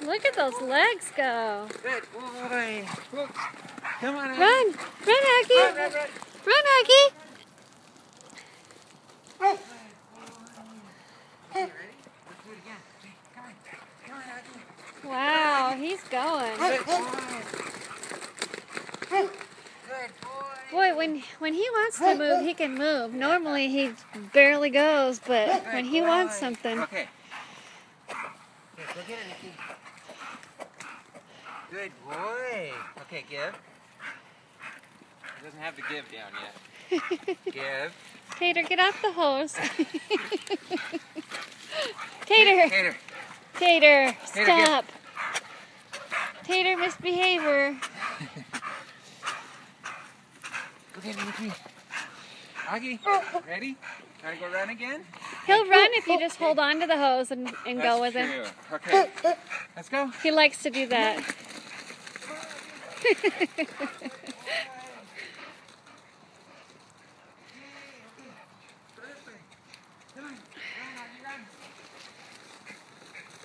Look at those legs go. Good boy. Look. Come on, Aggie. Run. Run, Aggie. Run, run, run. Run, Aggie. Okay, ready? Let's do it again. Come on. Come on, Aggie. Wow, he's going. Good boy. Good boy. Boy, when he wants to move, he can move. Normally he barely goes, but when he wants something. Okay. Go get it, Nikki. Good boy. Okay, give. He doesn't have the give down yet. Give. Tater, get off the hose. Tater. Tater. Tater, Tater, stop. Tater, misbehavior. Go get it, Nikki. Aggie, ready? Try to go run again? He'll run if you just hold on to the hose and go with him. That's true. Okay. Let's go. He likes to do that.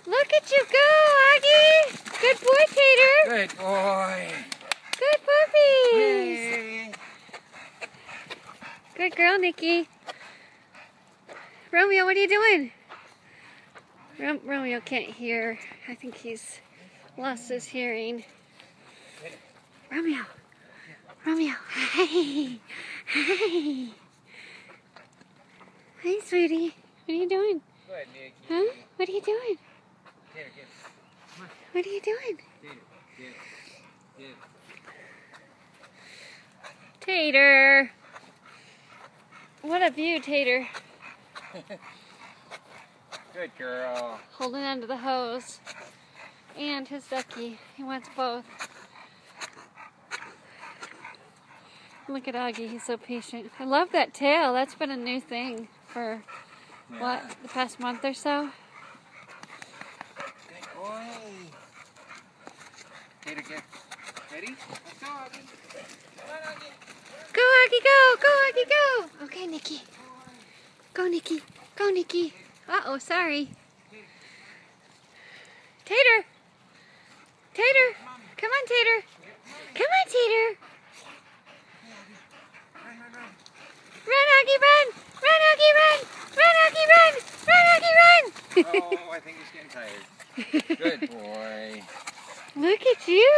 Look at you go, Aggie! Good boy, Tater! Good boy. Good puppies! Yay. Good girl, Nikki. Romeo, what are you doing? Romeo can't hear. I think he's lost his hearing. Romeo! Romeo! Hey! Hey! Hi, sweetie. What are you doing? Good, Nikki. Huh? What are you doing? Tater, give. Come on. What are you doing? Tater, give. Give. Tater! What a view, Tater. Good girl. Holding onto the hose. And his ducky. He wants both. Look at Augie, he's so patient. I love that tail. That's been a new thing for, what, the past month or so? Good boy. Tater, give. Ready? Let's go, Aggie. Come on, Aggie. Go, Augie, go! Go, Augie, go! Okay, Nikki. Go, Nikki. Go, Nikki. Uh-oh, sorry. Tater! Tater! Come on, Tater! Come on, Tater! Run, run, run. Run, Augie, run! Run, Augie, run! Run, Augie, run! Run, Augie, run! Oh, I think he's getting tired. Good boy. Look at you!